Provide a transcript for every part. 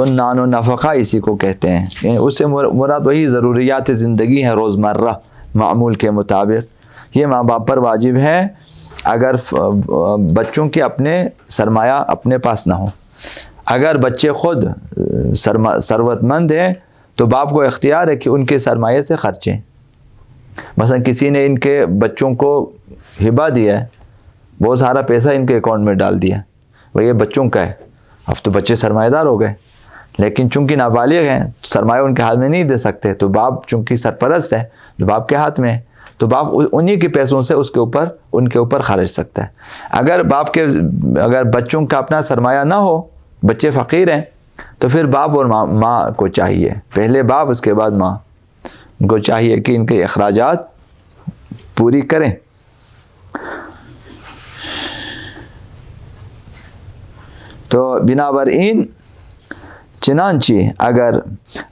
کنان و نفقہ اسی کو کہتے ہیں. یعنی اس سے مراد وہی ضروریات زندگی ہیں روزمرہ معمول کے مطابق. یہ ماں باپ پر واجب ہے اگر بچوں کے اپنے سرمایہ اپنے پاس نہ ہو. اگر بچے خود ثروت مند ہیں تو باپ کو اختیار ہے کہ ان کے سرمایے سے خرچیں. مثلا کسی نے ان کے بچوں کو ہبہ دیا ہے, بہت سارا پیسہ ان کے اکاؤنٹ میں ڈال دیا, وہ یہ بچوں کا ہے. اب تو بچے سرمایہ دار ہو گئے, لیکن چونکہ نابالغ ہیں سرمایہ ان کے ہاتھ میں نہیں دے سکتے, تو باپ چونکہ سرپرست ہے تو باپ کے ہاتھ میں ہے, تو باپ انہی کے پیسوں سے ان کے اوپر خرچ سکتا ہے. اگر بچوں کا اپنا سرمایہ نہ ہو, بچے فقیر ہیں, تو پھر باپ اور ماں کو چاہیے, پہلے باپ اس کے بعد ماں کو چاہیے کہ ان کے اخراجات پوری کریں. تو بنابراین چنانچہ اگر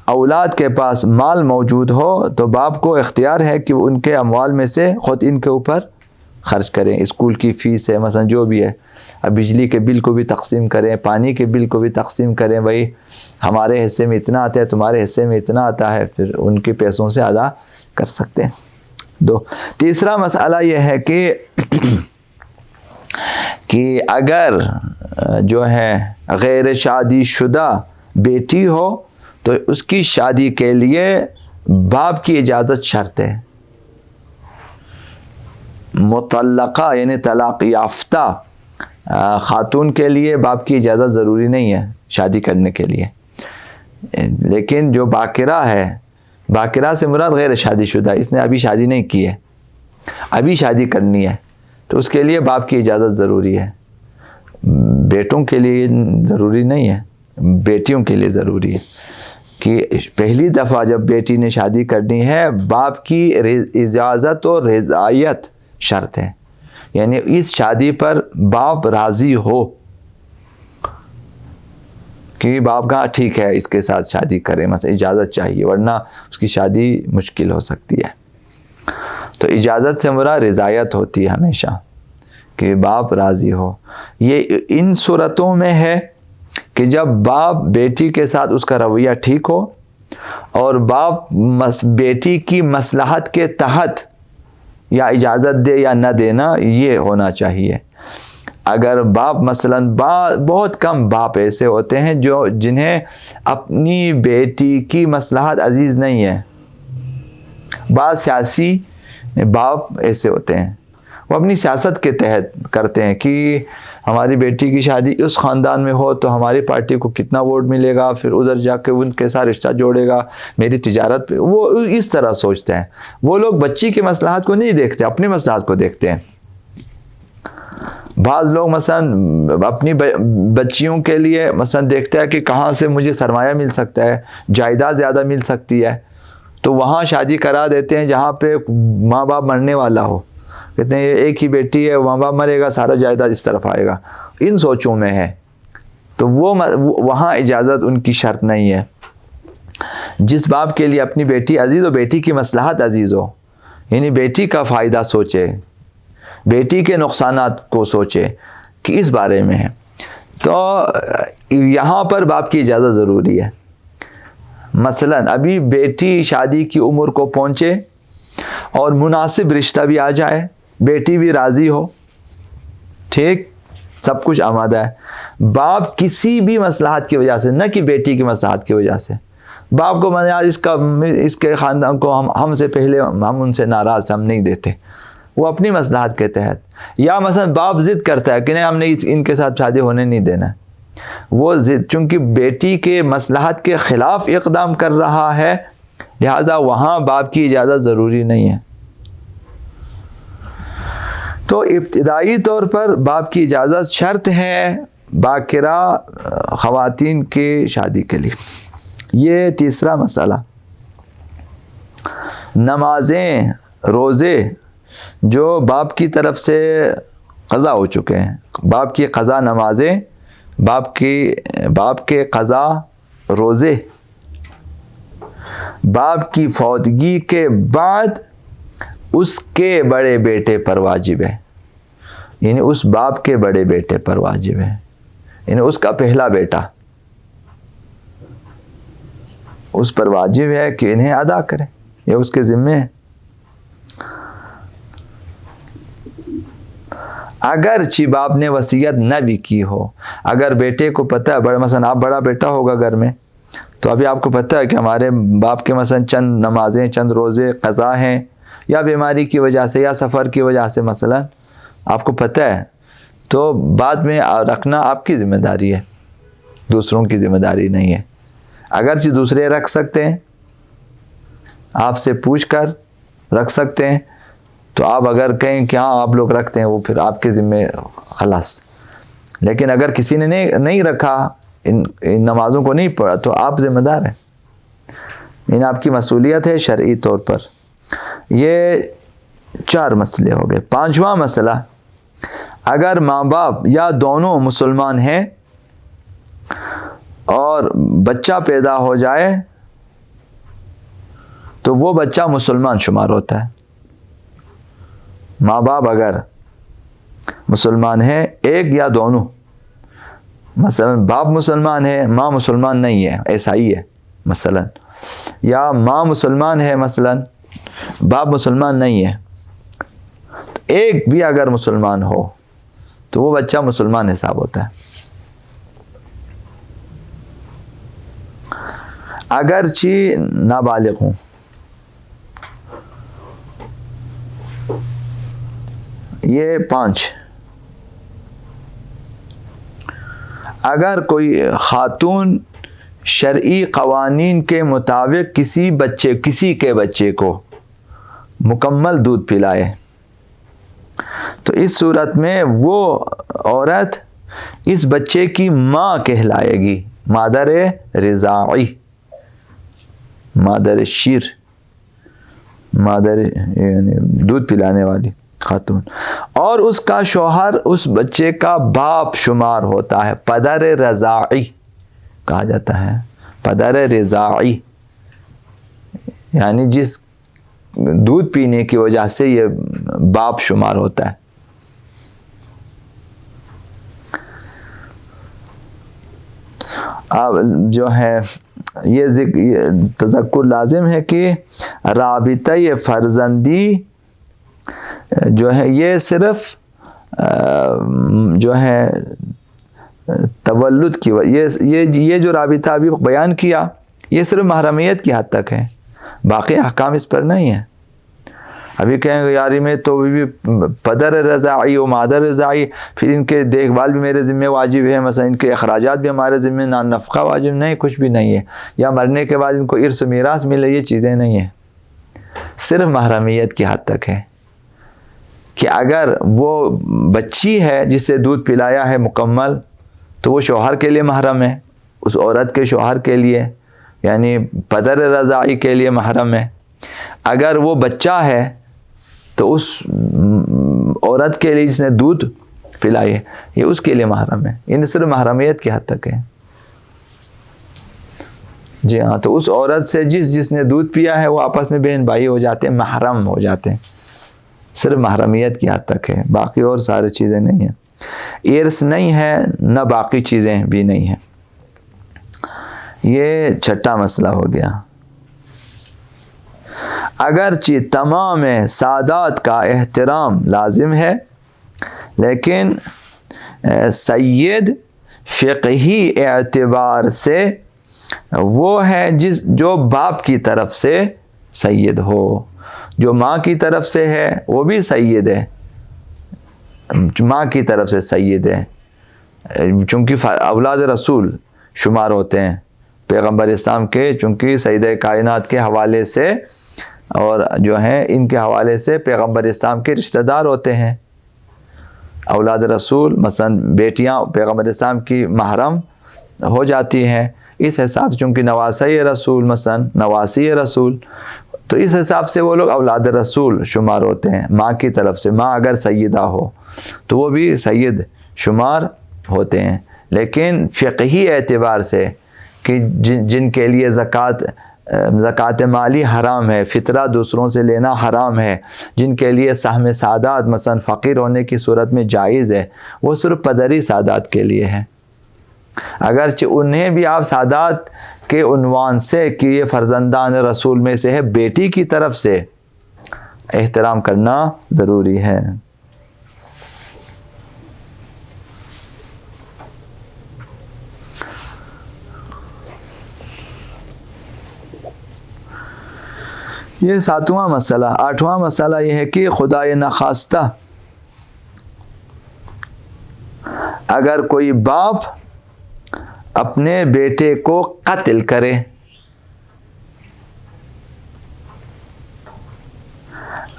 اولاد کے پاس مال موجود ہو تو باپ کو اختیار ہے کہ وہ ان کے اموال میں سے خود ان کے اوپر خرچ کریں. اسکول کی فیس ہے مثلا جو بھی ہے, اب بجلی کے بل کو بھی تقسیم کریں, پانی کے بل کو بھی تقسیم کریں, بھائی ہمارے حصے میں اتنا آتا ہے, تمہارے حصے میں اتنا آتا ہے, پھر ان کے پیسوں سے ادا کر سکتے ہیں. تیسرا مسئلہ یہ ہے کہ اگر جو ہے غیر شادی شدہ بیٹی ہو تو اس کی شادی کے لیے باپ کی اجازت شرط ہے. مطلقہ یعنی طلاق یافتہ خاتون کے لیے باپ کی اجازت ضروری نہیں ہے شادی کرنے کے لیے, لیکن جو باکرہ ہے, باکرہ سے مراد غیر شادی شدہ, اس نے ابھی شادی نہیں کی ہے, ابھی شادی کرنی ہے, تو اس کے لیے باپ کی اجازت ضروری ہے. بیٹوں کے لیے ضروری نہیں ہے, بیٹیوں کے لیے ضروری ہے کہ پہلی دفعہ جب بیٹی نے شادی کرنی ہے باپ کی اجازت اور رضایت شرط ہے. یعنی اس شادی پر باپ راضی ہو کہ باپ کہا ٹھیک ہے اس کے ساتھ شادی کرے, مثلا اجازت چاہیے, ورنہ اس کی شادی مشکل ہو سکتی ہے. تو اجازت سے مراد رضایت ہوتی ہے ہمیشہ کہ باپ راضی ہو. یہ ان صورتوں میں ہے کہ جب باپ بیٹی کے ساتھ اس کا رویہ ٹھیک ہو اور باپ بیٹی کی مصلحت کے تحت یا اجازت دے یا نہ دینا, یہ ہونا چاہیے. اگر باپ مثلا بہت کم باپ ایسے ہوتے ہیں جنہیں اپنی بیٹی کی مصلحت عزیز نہیں ہے. بعض سیاسی باپ ایسے ہوتے ہیں, وہ اپنی سیاست کے تحت کرتے ہیں کہ ہماری بیٹی کی شادی اس خاندان میں ہو تو ہماری پارٹی کو کتنا ووٹ ملے گا, پھر ادھر جا کے ان کے ساتھ رشتہ جوڑے گا میری تجارت پہ. وہ اس طرح سوچتے ہیں. وہ لوگ بچی کی مصلحت کو نہیں دیکھتے, اپنی مصلحت کو دیکھتے ہیں. بعض لوگ مثلا اپنی بچیوں کے لیے مثلا دیکھتے ہیں کہ کہاں سے مجھے سرمایہ مل سکتا ہے, جائیداد زیادہ مل سکتی ہے, تو وہاں شادی کرا دیتے ہیں جہاں پہ ماں باپ مرنے والا ہو. کہتے ہیں ایک ہی بیٹی ہے, ماں باپ مرے گا سارا جائیداد اس طرف آئے گا. ان سوچوں میں ہے تو وہاں اجازت ان کی شرط نہیں ہے. جس باپ کے لیے اپنی بیٹی عزیز ہو, بیٹی کی مصلحت عزیز ہو, یعنی بیٹی کا فائدہ سوچے, بیٹی کے نقصانات کو سوچے کہ اس بارے میں ہے, تو یہاں پر باپ کی اجازت ضروری ہے. مثلا ابھی بیٹی شادی کی عمر کو پہنچے اور مناسب رشتہ بھی آ جائے, بیٹی بھی راضی ہو, ٹھیک سب کچھ آمادہ ہے, باپ کسی بھی مصلحت کی وجہ سے, نہ کہ بیٹی کی مصلحت کی وجہ سے, باپ کو یار اس کے خاندان کو ہم سے پہلے ہم ان سے ناراض, ہم نہیں دیتے, وہ اپنی مصلحت کے تحت, یا مثلا باپ ضد کرتا ہے کہ نہیں ہم نے ان کے ساتھ شادی ہونے نہیں دینا, وہ ضد چونکہ بیٹی کے مصلحت کے خلاف اقدام کر رہا ہے, لہذا وہاں باپ کی اجازت ضروری نہیں ہے. تو ابتدائی طور پر باپ کی اجازت شرط ہے باکرہ خواتین کی شادی کے لیے. یہ تیسرا مسئلہ. نمازیں روزے جو باپ کی طرف سے قضا ہو چکے ہیں, باپ کی قضا نمازیں, باپ کے قضا روزے باپ کی فوتگی کے بعد اس کے بڑے بیٹے پر واجب ہے. یعنی اس باپ کے بڑے بیٹے پر واجب ہے, یعنی اس کا پہلا بیٹا. اس پر واجب ہے کہ انہیں ادا کرے، یہ اس کے ذمے ہے۔ اگرچہ باپ نے وصیت نہ بھی کی ہو، اگر بیٹے کو پتہ ہے، مثلا آپ بڑا بیٹا ہوگا گھر میں، تو ابھی آپ کو پتہ ہے کہ ہمارے باپ کے مثلا چند نمازیں، چند روزے قضا ہیں، یا بیماری کی وجہ سے یا سفر کی وجہ سے مثلا آپ کو پتہ ہے، تو بعد میں رکھنا آپ کی ذمہ داری ہے، دوسروں کی ذمہ داری نہیں ہے۔ اگرچہ دوسرے رکھ سکتے ہیں، آپ سے پوچھ کر رکھ سکتے ہیں، تو آپ اگر کہیں کہ ہاں آپ لوگ رکھتے ہیں، وہ پھر آپ کے ذمہ خلاص۔ لیکن اگر کسی نے نہیں رکھا، ان نمازوں کو نہیں پڑھا، تو آپ ذمہ دار ہیں، ان آپ کی مسئولیت ہے شرعی طور پر۔ یہ 4 مسئلے ہو گئے۔ 5واں مسئلہ، اگر ماں باپ یا دونوں مسلمان ہیں اور بچہ پیدا ہو جائے تو وہ بچہ مسلمان شمار ہوتا ہے۔ ماں باپ اگر مسلمان ہیں، ایک یا دونوں، مثلا باپ مسلمان ہے، ماں مسلمان نہیں ہے، ایسا ہی ہے مثلا، یا ماں مسلمان ہے مثلا، باپ مسلمان نہیں ہے، ایک بھی اگر مسلمان ہو تو وہ بچہ مسلمان حساب ہوتا ہے۔ اگرچہ نابالغ ہوں۔ یہ 5۔ اگر کوئی خاتون شرعی قوانین کے مطابق کسی کے بچے کو مکمل دودھ پلائے تو اس صورت میں وہ عورت اس بچے کی ماں کہلائے گی، مادر رضاعی، مادر شیر، مادر یعنی دودھ پلانے والی خاتون، اور اس کا شوہر اس بچے کا باپ شمار ہوتا ہے، پدر رضاعی کہا جاتا ہے، پدر رضاعی، یعنی جس دودھ پینے کی وجہ سے یہ باپ شمار ہوتا ہے۔ اب جو ہے یہ تذکر لازم ہے کہ رابطہ فرزندی جو ہے یہ صرف جو ہے تولد کی یہ جو رابطہ ابھی بیان کیا، یہ صرف محرمیت کی حد تک ہے، باقی احکام اس پر نہیں ہے۔ ابھی کہیں گے یاری میں تو بھی پدر رضاعی و مادر رضاعی، پھر ان کے دیکھ بھال بھی میرے ذمہ واجب ہے، مثلا ان کے اخراجات بھی ہمارے ذمہ، نفقہ واجب نہیں، کچھ بھی نہیں ہے، یا مرنے کے بعد ان کو ارث و میراث ملے، یہ چیزیں نہیں ہیں، صرف محرمیت کی حد تک ہے کہ اگر وہ بچی ہے جس سے دودھ پلایا ہے مکمل تو وہ شوہر کے لیے محرم ہے، اس عورت کے شوہر کے لیے یعنی پدر رضاعی کے لیے محرم ہے۔ اگر وہ بچہ ہے تو اس عورت کے لیے جس نے دودھ پلائی ہے یہ اس کے لیے محرم ہے، ان صرف محرمیت کی حد تک ہے۔ جی ہاں، تو اس عورت سے جس نے دودھ پیا ہے وہ آپس میں بہن بھائی ہو جاتے ہیں، محرم ہو جاتے ہیں، صرف محرمیت کی حد تک ہے، باقی اور ساری چیزیں نہیں ہیں، ارث نہیں ہے، نہ باقی چیزیں بھی نہیں ہیں۔ یہ 6واں مسئلہ ہو گیا۔ اگرچہ تمام سادات کا احترام لازم ہے، لیکن سید فقہی اعتبار سے وہ ہے جو باپ کی طرف سے سید ہو، جو ماں کی طرف سے ہے وہ بھی سید ہے، ماں کی طرف سے سید ہے، چونکہ اولاد رسول شمار ہوتے ہیں پیغمبر اسلام کے، چونکہ سید کائنات کے حوالے سے اور جو ہیں ان کے حوالے سے پیغمبر اسلام کے رشتہ دار ہوتے ہیں۔ اولاد رسول مثلا بیٹیاں پیغمبر اسلام کی محرم ہو جاتی ہیں، اس حساب سے چونکہ نواسی رسول مثلا نواسی رسول، تو اس حساب سے وہ لوگ اولاد رسول شمار ہوتے ہیں ماں کی طرف سے۔ ماں اگر سیدہ ہو تو وہ بھی سید شمار ہوتے ہیں، لیکن فقہی اعتبار سے کہ جن کے لیے زکوٰۃ مالی حرام ہے، فطرہ دوسروں سے لینا حرام ہے، جن کے لیے سہم سادات مثلا فقیر ہونے کی صورت میں جائز ہے، وہ صرف پدری سادات کے لیے ہے۔ اگرچہ انہیں بھی آپ سادات کے عنوان سے کہ یہ فرزندان رسول میں سے ہے، بیٹی کی طرف سے احترام کرنا ضروری ہے۔ یہ 7واں مسئلہ۔ 8واں مسئلہ یہ ہے کہ خدائے نخواستہ اگر کوئی باپ اپنے بیٹے کو قتل کرے،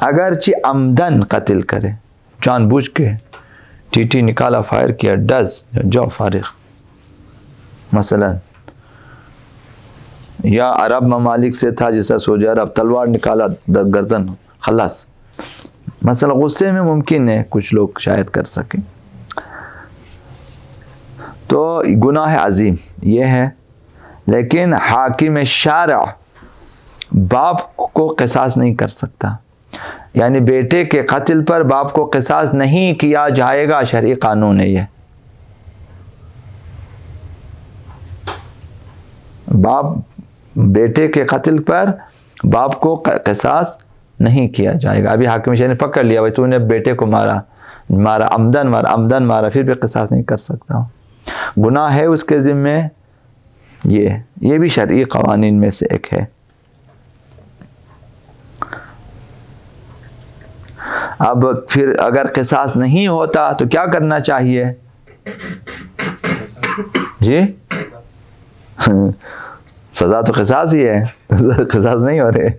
اگرچہ عمدن قتل کرے، جان بوجھ کے ٹی نکالا، فائر کیا، ڈز جاؤ فارغ مثلا، یا عرب ممالک سے تھا جیسا سعودی عرب، تلوار نکالا گردن خلاص، مثلا غصے میں ممکن ہے کچھ لوگ شاید کر سکیں، تو گناہ عظیم یہ ہے۔ لیکن حاکم شارع باپ کو قصاص نہیں کر سکتا، یعنی بیٹے کے قتل پر باپ کو قصاص نہیں کیا جائے گا، شرعی قانون ہے یہ۔ باپ بیٹے کے قتل پر باپ کو قصاص نہیں کیا جائے گا۔ ابھی حاکم شارع نے پکڑ لیا، بھائی تو نے بیٹے کو مارا عمدن مارا، پھر بھی قصاص نہیں کر سکتا، گناہ ہے اس کے ذمے۔ یہ بھی شرعی قوانین میں سے ایک ہے۔ اب پھر اگر قصاص نہیں ہوتا تو کیا کرنا چاہیے؟ جی سزا تو قصاص ہی ہے، قصاص نہیں ہو رہے،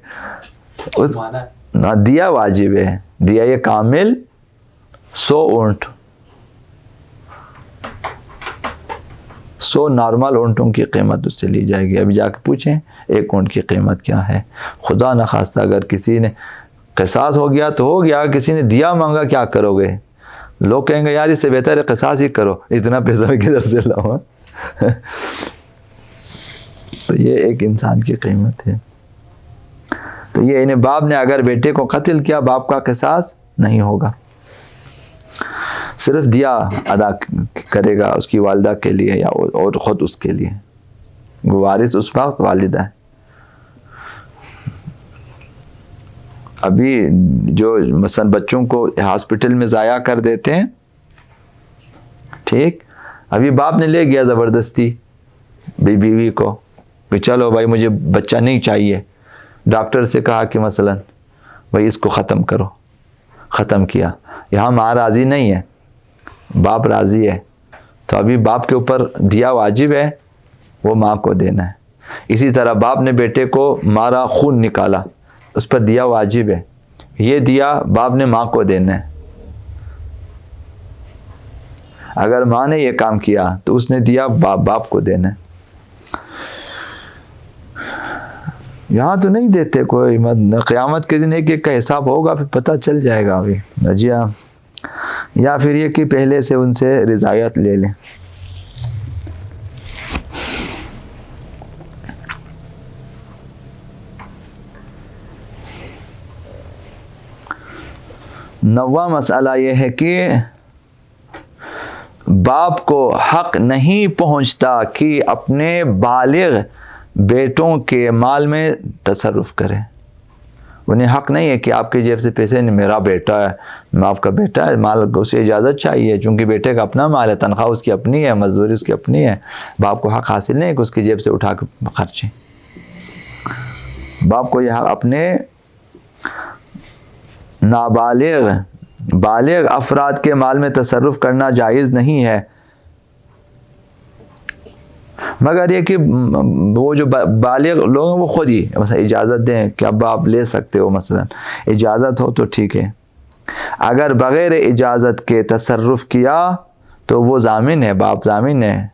اس دیا واجب ہے، دیا یہ کامل 100 اونٹ، 100 نارمل اونٹوں کی قیمت اس سے لی جائے گی۔ ابھی جا کے پوچھیں 1 اونٹ کی قیمت کیا ہے۔ خدا نخواستہ اگر کسی نے قصاص ہو گیا تو ہو گیا، کسی نے دیا مانگا کیا کرو گے؟ لوگ کہیں گے یار اس سے بہتر ہے قصاص ہی کرو، اتنا پیسہ میں کدھر سے لاؤں؟ تو یہ ایک انسان کی قیمت ہے۔ تو یہ انہیں باپ نے اگر بیٹے کو قتل کیا، باپ کا قصاص نہیں ہوگا، صرف دیا ادا کرے گا اس کی والدہ کے لیے یا اور خود اس کے لیے، وارث اس وقت والدہ ہے۔ ابھی جو مثلا بچوں کو ہاسپٹل میں ضائع کر دیتے ہیں، ٹھیک، ابھی باپ نے لے گیا زبردستی بیوی کو کہ چلو بھائی مجھے بچہ نہیں چاہیے، ڈاکٹر سے کہا کہ مثلا بھائی اس کو ختم کرو، ختم کیا، یہاں ماں راضی نہیں ہے، باپ راضی ہے، تو ابھی باپ کے اوپر دیا واجب ہے، وہ ماں کو دینا ہے۔ اسی طرح باپ نے بیٹے کو مارا، خون نکالا، اس پر دیا واجب ہے، یہ دیا باپ نے ماں کو دینا ہے۔ اگر ماں نے یہ کام کیا تو اس نے دیا باپ کو دینا ہے۔ یہاں تو نہیں دیتے کوئی، قیامت کے دن ایک کا حساب ہوگا، پھر پتہ چل جائے گا ابھی جی ہاں، یا پھر یہ کہ پہلے سے ان سے رضایت لے لیں۔ نواں مسئلہ یہ ہے کہ باپ کو حق نہیں پہنچتا کہ اپنے بالغ بیٹوں کے مال میں تصرف کرے، انہیں حق نہیں ہے کہ آپ کی جیب سے پیسے نہیں، میرا بیٹا ہے، میں آپ کا بیٹا ہے، مال اسے اجازت چاہیے، چونکہ بیٹے کا اپنا مال ہے، تنخواہ اس کی اپنی ہے، مزدوری اس کی اپنی ہے، باپ کو حق حاصل نہیں ہے کہ اس کی جیب سے اٹھا کے خرچیں۔ باپ کو یہ حق اپنے بالغ افراد کے مال میں تصرف کرنا جائز نہیں ہے، مگر یہ کہ وہ جو بالغ لوگ ہیں وہ خود ہی مثلا اجازت دیں کہ اب آپ لے سکتے ہو، مثلا اجازت ہو تو ٹھیک ہے۔ اگر بغیر اجازت کے تصرف کیا تو وہ ضامن ہے، باپ ضامن ہے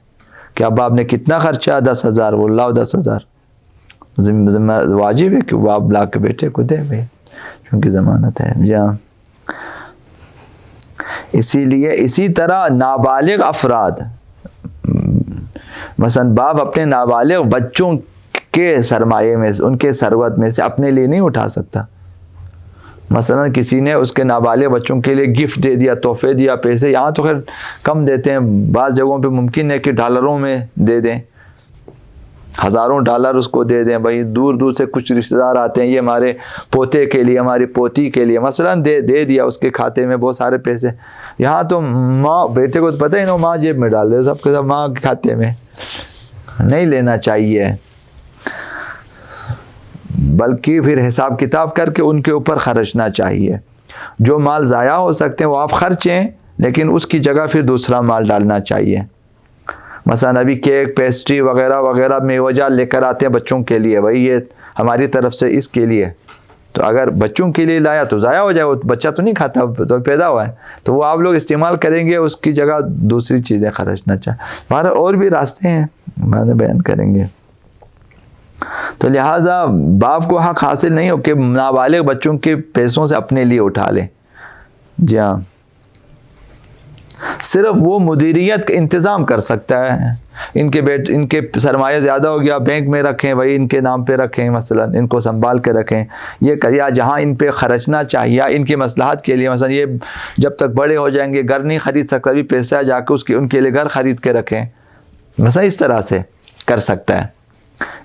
کہ اب آپ نے کتنا خرچہ، 10,000، وہ لاؤ 10,000، ذمہ واجب ہے کہ وہ آپ لا کے بیٹے کو دے بھائی، چونکہ ضمانت ہے۔ یا اسی لیے اسی طرح نابالغ افراد، مثلا باپ اپنے نابالغ بچوں کے سرمایے میں سے، ان کے ثروت میں سے اپنے لیے نہیں اٹھا سکتا۔ مثلا کسی نے اس کے نابالغ بچوں کے لیے گفٹ دے دیا، تحفے دیا، پیسے، یہاں تو خیر کم دیتے ہیں، بعض جگہوں پہ ممکن ہے کہ ڈالروں میں دے دیں، ہزاروں ڈالر اس کو دے دیں، بھائی دور دور سے کچھ رشتہ دار آتے ہیں، یہ ہمارے پوتے کے لیے، ہماری پوتی کے لیے مثلا دے دیا اس کے کھاتے میں بہت سارے پیسے. یہاں تو ماں بیٹے کو تو پتہ ہی نہیں، ماں جیب میں ڈال دے سب کے سب ماں کے کھاتے میں. نہیں لینا چاہیے، بلکہ پھر حساب کتاب کر کے ان کے اوپر خرچنا چاہیے. جو مال ضائع ہو سکتے ہیں وہ آپ خرچیں، لیکن اس کی جگہ پھر دوسرا مال ڈالنا چاہیے. مثلا ابھی کیک، پیسٹری وغیرہ وغیرہ میوہ جات لے کر آتے ہیں بچوں کے لیے، بھائی یہ ہماری طرف سے اس کے لیے، تو اگر بچوں کے لیے لایا تو ضائع ہو جائے، وہ بچہ تو نہیں کھاتا، تو پیدا ہوا ہے، تو وہ آپ لوگ استعمال کریں گے، اس کی جگہ دوسری چیزیں خرچنا چاہیں. ہمارے اور بھی راستے ہیں، بعد میں بیان کریں گے. تو لہٰذا باپ کو حق حاصل نہیں ہو کہ نابالغ بچوں کے پیسوں سے اپنے لیے اٹھا لے. جی ہاں، صرف وہ مدیریت کا انتظام کر سکتا ہے. ان کے سرمایہ زیادہ ہو گیا، بینک میں رکھیں، بھائی ان کے نام پہ رکھیں، مثلا ان کو سنبھال کے رکھیں. یا جہاں ان پہ خرچنا چاہیے ان کی مصلحت کے لیے، مثلا یہ جب تک بڑے ہو جائیں گے گھر نہیں خرید سکتا، ابھی پیسہ جا کے ان کے لیے گھر خرید کے رکھیں، مثلا اس طرح سے کر سکتا ہے.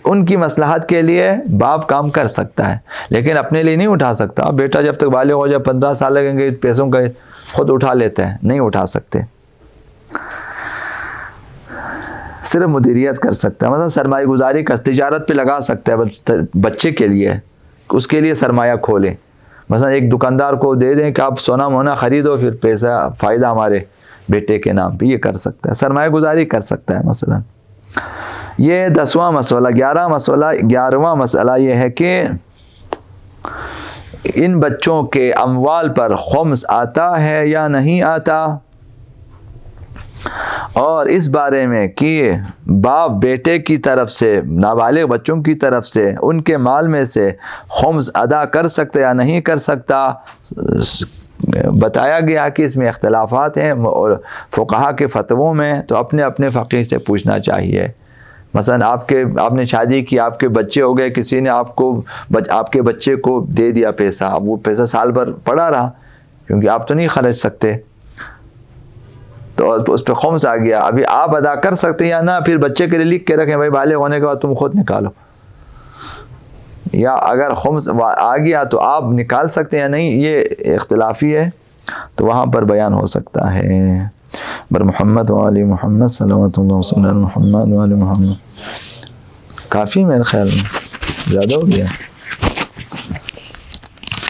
ان کی مصلحت کے لیے باپ کام کر سکتا ہے، لیکن اپنے لیے نہیں اٹھا سکتا. بیٹا جب تک بالغ ہو جائے 15 سال لگیں گے پیسوں کا خود اٹھا لیتے ہیں، نہیں اٹھا سکتے. صرف مدیریت کر سکتا ہے، مثلا سرمایہ گزاری کر تجارت پہ لگا سکتا ہے بچے کے لیے، اس کے لیے سرمایہ کھولیں. مثلا ایک دکاندار کو دے دیں کہ آپ سونا مونا خریدو، پھر پیسہ فائدہ ہمارے بیٹے کے نام پہ، یہ کر سکتا ہے، سرمایہ گزاری کر سکتا ہے مثلا. یہ 10واں مسئلہ. 11واں مسئلہ یہ ہے کہ ان بچوں کے اموال پر خمس آتا ہے یا نہیں آتا، اور اس بارے میں کہ باپ بیٹے کی طرف سے، نابالغ بچوں کی طرف سے ان کے مال میں سے خمس ادا کر سکتا یا نہیں کر سکتا. بتایا گیا کہ اس میں اختلافات ہیں اور فقہا کے فتووں میں، تو اپنے اپنے فقیہ سے پوچھنا چاہیے. مثلا آپ نے شادی کی، آپ کے بچے ہو گئے، کسی نے آپ کے بچے کو دے دیا پیسہ، اب وہ پیسہ سال بھر پڑا رہا کیونکہ آپ تو نہیں خرچ سکتے، تو اس پہ خمس آ گیا. ابھی آپ ادا کر سکتے ہیں یا نہ، پھر بچے کے لیے لکھ کے رکھیں، بھائی بالغ ہونے کے بعد تم خود نکالو. یا اگر خمس آ گیا تو آپ نکال سکتے ہیں یا نہیں، یہ اختلافی ہے، تو وہاں پر بیان ہو سکتا ہے. بر محمد و آل محمد صلوات اللہ وسلم محمد و آل محمد. کافی میرے خیال میں زیادہ ہو گیا.